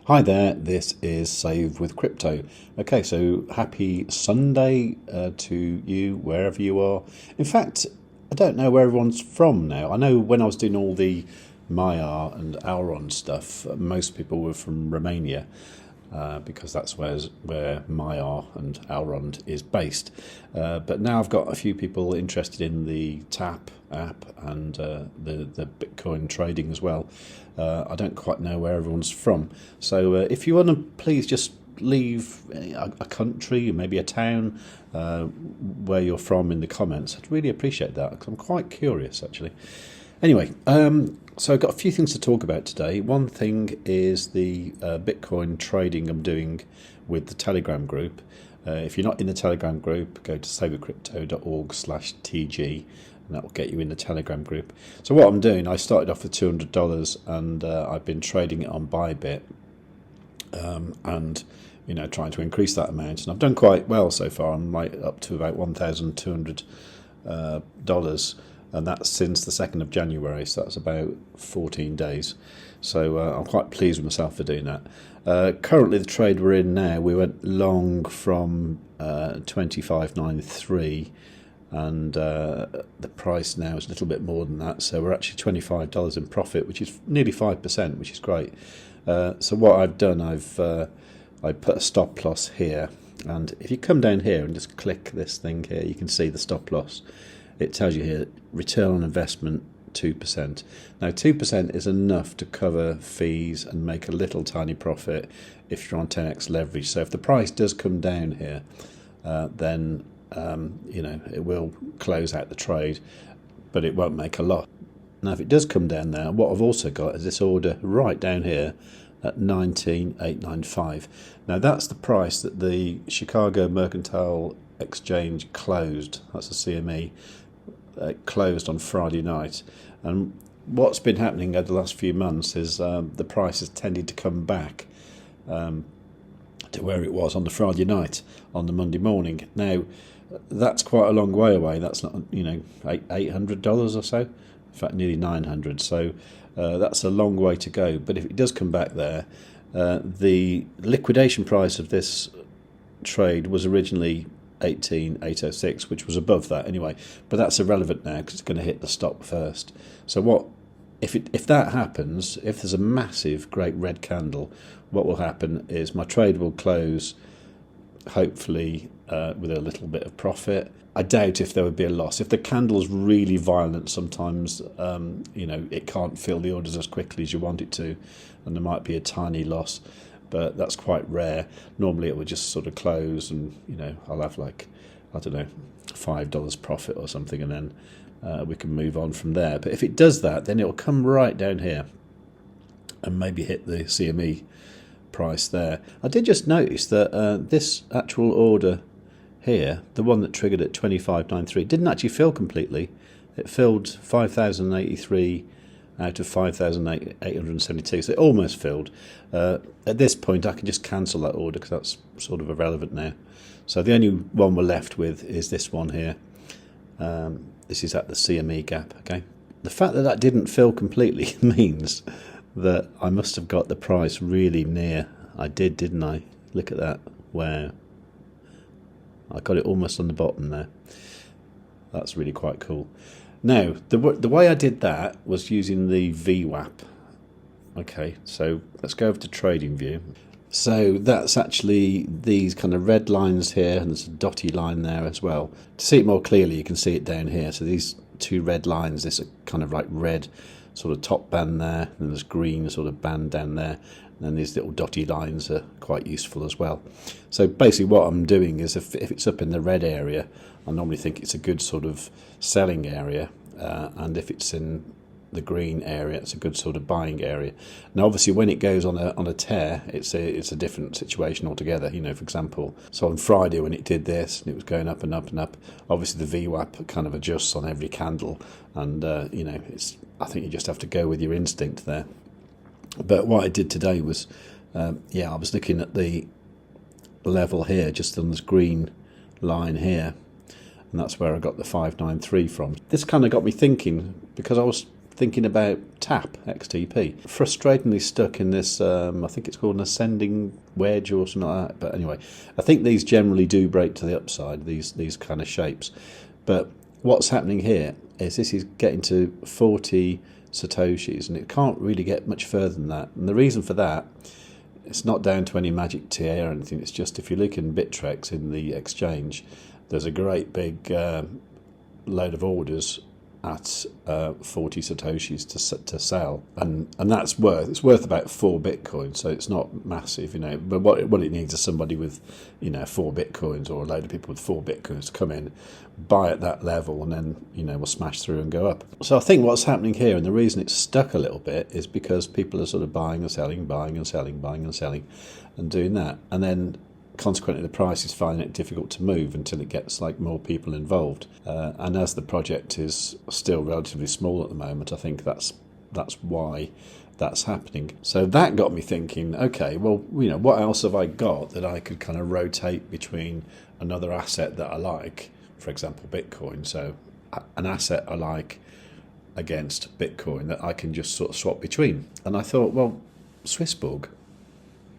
Hi there, this is Save with Crypto. Okay, so happy Sunday to you, wherever you are. In fact, I don't know where everyone's from now. I know when I was doing all the Maiar and Auron stuff, most people were from Romania because that's where Maiar and Auron is based. But now I've got a few people interested in the TAP app and the Bitcoin trading as well. I don't quite know where everyone's from. So if you want to please just leave a country, maybe a town, where you're from in the comments, I'd really appreciate that because I'm quite curious actually. Anyway, so I've got a few things to talk about today. One thing is the Bitcoin trading I'm doing with the Telegram group. If you're not in the Telegram group, go to savewith.crypto.org/TG and that will get you in the Telegram group. So what I'm doing, I started off with $200 and I've been trading it on ByBit and trying to increase that amount. And I've done quite well so far. I'm up to about $1,200. And that's since the 2nd of January, so that's about 14 days. So I'm quite pleased with myself for doing that. Currently, the trade we're in now, we went long from 25.93, and the price now is a little bit more than that. So we're actually $25 in profit, which is nearly 5%, which is great. So what I've done, I put a stop loss here, and if you come down here and just click this thing here, you can see the stop loss. It tells you here, return on investment 2%. Now 2% is enough to cover fees and make a little tiny profit if you're on 10x leverage. So if the price does come down here, then it will close out the trade, but it won't make a loss. Now if it does come down there, what I've also got is this order right down here at 19,895. Now that's the price that the Chicago Mercantile Exchange closed. That's the CME. Closed on Friday night, and what's been happening over the last few months is the price has tended to come back to where it was on the Friday night on the Monday morning. Now that's quite a long way away. That's not $800 or so, in fact nearly 900. So that's a long way to go. But if it does come back there, the liquidation price of this trade was originally 18,806, which was above that anyway, but that's irrelevant now because it's going to hit the stop first. So what if that happens, if there's a massive great red candle, what will happen is my trade will close hopefully with a little bit of profit. I doubt if there would be a loss. If the candle's really violent, sometimes it can't fill the orders as quickly as you want it to, and there might be a tiny loss. But that's quite rare. Normally it would just sort of close and, I'll have $5 profit or something, and then we can move on from there. But if it does that, then it'll come right down here and maybe hit the CME price there. I did just notice that this actual order here, the one that triggered at 25.93, didn't actually fill completely. It filled 5,083 out of 5,872, so it almost filled. At this point I can just cancel that order because that's sort of irrelevant now. So the only one we're left with is this one here. This is at the CME gap. Okay, the fact that that didn't fill completely means that I must have got the price really near. I did, didn't I? Look at that. Wow, I got it almost on the bottom there. That's really quite cool. Now, the way I did that was using the VWAP. Okay, so let's go over to Trading View. So that's actually these kind of red lines here, and there's a dotty line there as well. To see it more clearly, you can see it down here. So these two red lines, this kind of like red sort of top band there, and there's green sort of band down there. And then these little dotty lines are quite useful as well. So basically what I'm doing is if it's up in the red area, I normally think it's a good sort of selling area, and if it's in the green area, it's a good sort of buying area. Now obviously when it goes on a tear, it's a different situation altogether. For example, so on Friday when it did this and it was going up and up and up, obviously the VWAP kind of adjusts on every candle, and I think you just have to go with your instinct there. But what I did today was I was looking at the level here, just on this green line here, and that's where I got the 593 from. This kind of got me thinking, because I was thinking about TAP, XTP. Frustratingly stuck in this, I think it's called an ascending wedge or something like that. But anyway, I think these generally do break to the upside, these kind of shapes. But what's happening here is this is getting to 40 Satoshis, and it can't really get much further than that. And the reason for that, it's not down to any magic TA or anything. It's just if you look in Bittrex in the exchange, there's a great big load of orders at 40 Satoshis to sell, and that's worth about 4 Bitcoins, so it's not massive, but what it needs is somebody with 4 Bitcoins, or a load of people with 4 Bitcoins to come in, buy at that level, and then we'll smash through and go up. So I think what's happening here, and the reason it's stuck a little bit, is because people are sort of buying and selling, and doing that, and then consequently the price is finding it difficult to move until it gets like more people involved, and as the project is still relatively small at the moment, I think that's why that's happening. So that got me thinking, okay, well, what else have I got that I could kind of rotate between another asset that I like, for example Bitcoin, so an asset I like against Bitcoin that I can just sort of swap between. And I thought, well, SwissBorg,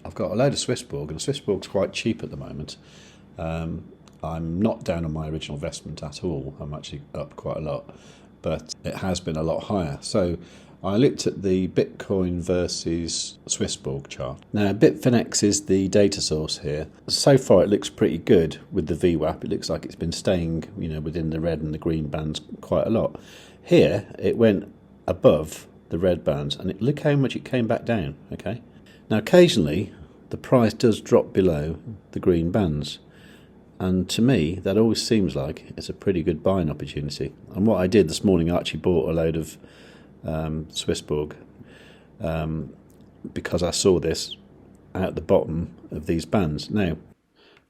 I've got a load of SwissBorg, and SwissBorg's quite cheap at the moment. I'm not down on my original investment at all. I'm actually up quite a lot, but it has been a lot higher. So I looked at the Bitcoin versus SwissBorg chart. Now, Phemex is the data source here. So far, it looks pretty good with the VWAP. It looks like it's been staying, within the red and the green bands quite a lot. Here, it went above the red bands, and look how much it came back down. Okay. Now, occasionally, the price does drop below the green bands, and to me, that always seems like it's a pretty good buying opportunity. And what I did this morning, I actually bought a load of SwissBorg because I saw this at the bottom of these bands. Now,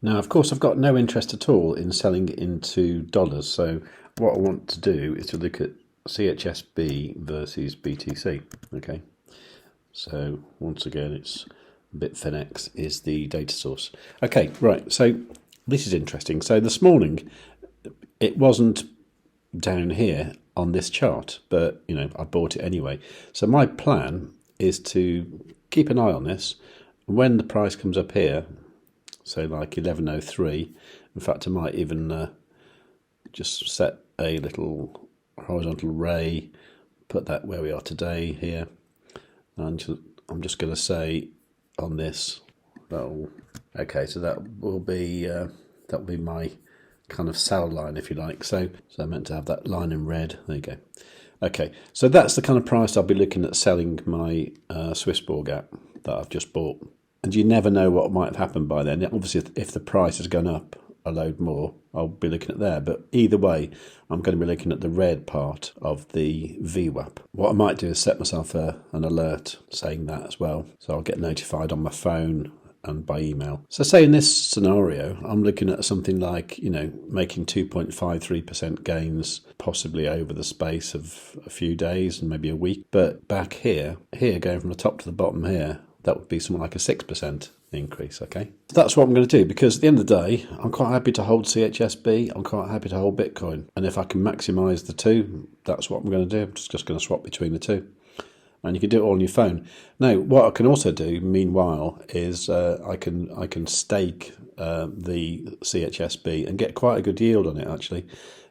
of course, I've got no interest at all in selling into dollars, so what I want to do is to look at CHSB versus BTC, okay? So once again, it's Phemex is the data source. Okay, right. So this is interesting. So this morning, it wasn't down here on this chart, but I bought it anyway. So my plan is to keep an eye on this. When the price comes up here, so like 1103. In fact, I might even just set a little horizontal ray, put that where we are today here. And I'm just going to say on this, okay, so that will be my kind of sell line, if you like. So I meant to have that line in red. There you go. Okay, so that's the kind of price I'll be looking at selling my SwissBorg at that I've just bought. And you never know what might have happened by then. Obviously, if the price has gone up a load more, I'll be looking at there. But either way, I'm going to be looking at the red part of the VWAP. What I might do is set myself an alert saying that as well. So I'll get notified on my phone and by email. So say in this scenario, I'm looking at something like, making 2.53% gains, possibly over the space of a few days and maybe a week. But back here, going from the top to the bottom here, that would be something like a 6% increase, okay? That's what I'm going to do, because at the end of the day, I'm quite happy to hold CHSB, I'm quite happy to hold Bitcoin. And if I can maximise the two, that's what I'm going to do. I'm just going to swap between the two. And you can do it all on your phone. Now, what I can also do, meanwhile, is I can stake the CHSB and get quite a good yield on it, actually.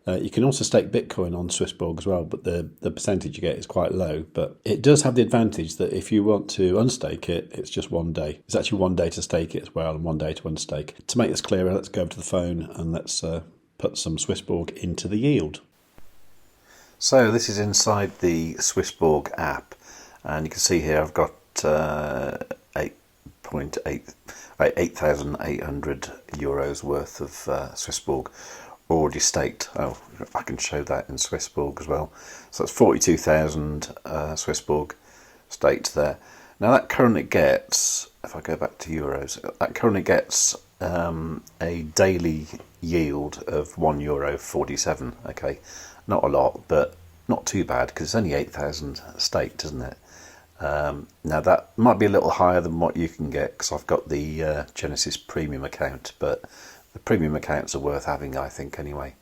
You can also stake Bitcoin on SwissBorg as well, but the percentage you get is quite low. But it does have the advantage that if you want to unstake it, it's just 1 day. It's actually 1 day to stake it as well and 1 day to unstake. To make this clearer, let's go over to the phone and let's put some SwissBorg into the yield. So this is inside the SwissBorg app, and you can see here I've got 8,800 euros worth of SwissBorg already staked. Oh, I can show that in SwissBorg as well. So that's 42,000 SwissBorg staked there. Now that currently gets, if I go back to euros, that currently gets a daily yield of €1.47. Okay, not a lot, but not too bad because it's only 8,000 staked, isn't it? Now that might be a little higher than what you can get because I've got the Genesis Premium account, but the premium accounts are worth having, I think, anyway.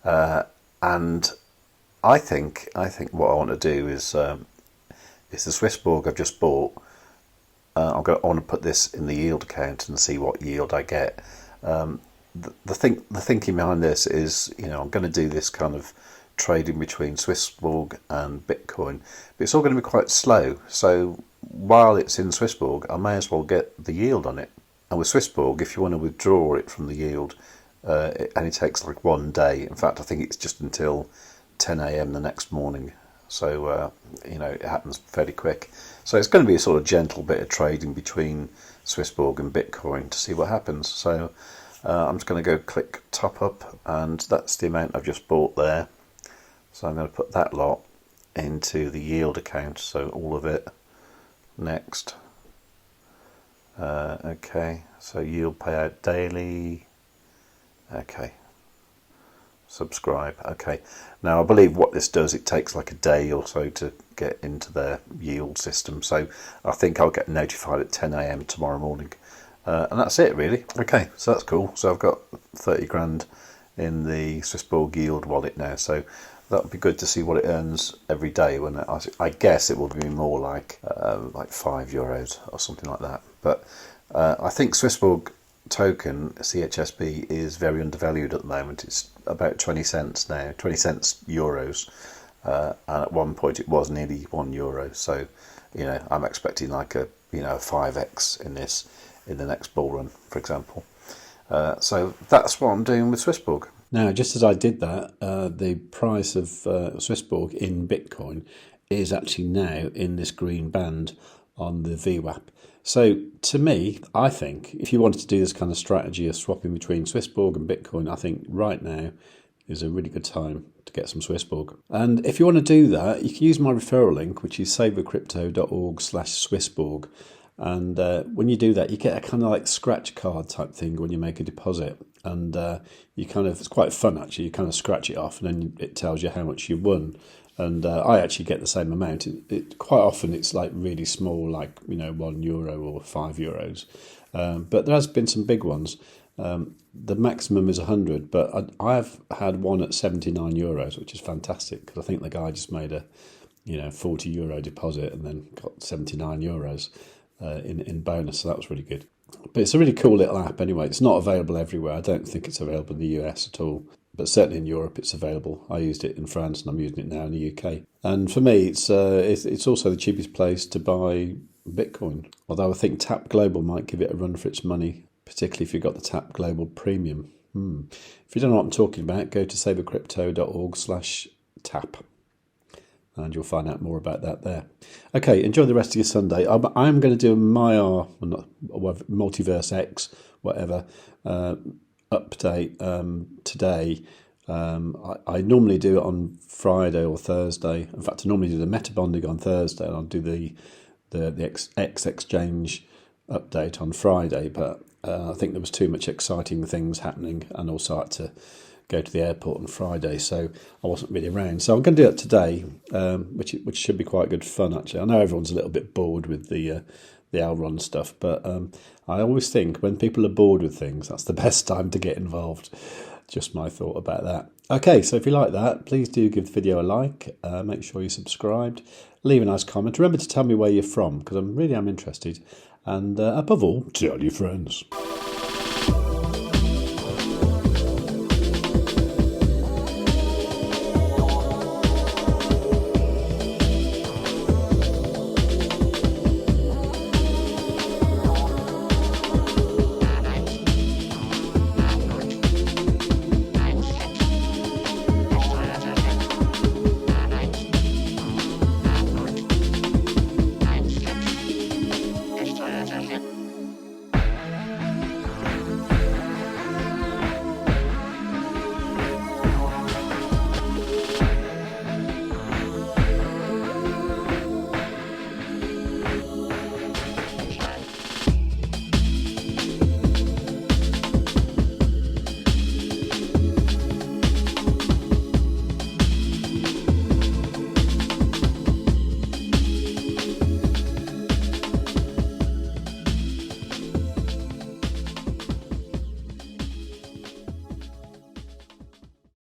And I think what I want to do is the SwissBorg I've just bought. I want to put this in the yield account and see what yield I get. The thinking behind this is, I'm going to do this kind of trading between SwissBorg and Bitcoin, but it's all going to be quite slow. So while it's in SwissBorg, I may as well get the yield on it. And with SwissBorg, if you want to withdraw it from the yield, it only takes like 1 day. In fact, I think it's just until 10 a.m. the next morning. So, it happens fairly quick. So it's going to be a sort of gentle bit of trading between SwissBorg and Bitcoin to see what happens. So I'm just going to go click top up, and that's the amount I've just bought there. So I'm going to put that lot into the yield account. So all of it. Next. Okay, so yield payout daily. Okay. Subscribe. Okay. Now I believe what this does, it takes like a day or so to get into their yield system. So I think I'll get notified at 10 a.m. tomorrow morning. And that's it really. Okay, so that's cool. So I've got 30 grand in the SwissBorg yield wallet now. So that would be good to see what it earns every day. When I guess it will be more like €5 or something like that. But I think SwissBorg token CHSB is very undervalued at the moment. It's about 20 cents now, 20 cents euros, and at one point it was nearly €1. So I'm expecting like a 5x in this in the next bull run, for example. So that's what I'm doing with SwissBorg. Now, just as I did that, the price of SwissBorg in Bitcoin is actually now in this green band on the VWAP. So to me, I think if you wanted to do this kind of strategy of swapping between SwissBorg and Bitcoin, I think right now is a really good time to get some SwissBorg. And if you want to do that, you can use my referral link, which is savewith.crypto.org/SwissBorg. And when you do that, you get a kind of like scratch card type thing when you make a deposit. And it's quite fun actually. You kind of scratch it off and then it tells you how much you won. And I actually get the same amount. It quite often it's like really small, like €1 or €5. But there has been some big ones. The maximum is 100, but I've had one at €79, which is fantastic because I think the guy just made a €40 deposit and then got €79 in bonus. So that was really good. But it's a really cool little app anyway. It's not available everywhere. I don't think it's available in the US at all. But certainly in Europe it's available. I used it in France and I'm using it now in the UK. And for me, it's also the cheapest place to buy Bitcoin. Although I think Tap Global might give it a run for its money, particularly if you've got the Tap Global Premium. If you don't know what I'm talking about, go to savewithcrypto.org/tap. And you'll find out more about that there. Okay, enjoy the rest of your Sunday. I'm going to do a Maiar, Multiverse X, whatever, update today. I normally do it on Friday or Thursday. In fact, I normally do the meta bonding on Thursday, and I'll do the X exchange update on Friday. But I think there was too much exciting things happening, and also I had to go to the airport on Friday, so I wasn't really around. So I'm going to do it today, which should be quite good fun actually. I know everyone's a little bit bored with the Elron stuff, but I always think when people are bored with things, that's the best time to get involved. Just my thought about that. Okay, so if you like that, please do give the video a like, make sure you're subscribed, leave a nice comment. Remember to tell me where you're from, because I really am interested. And above all, tell your friends.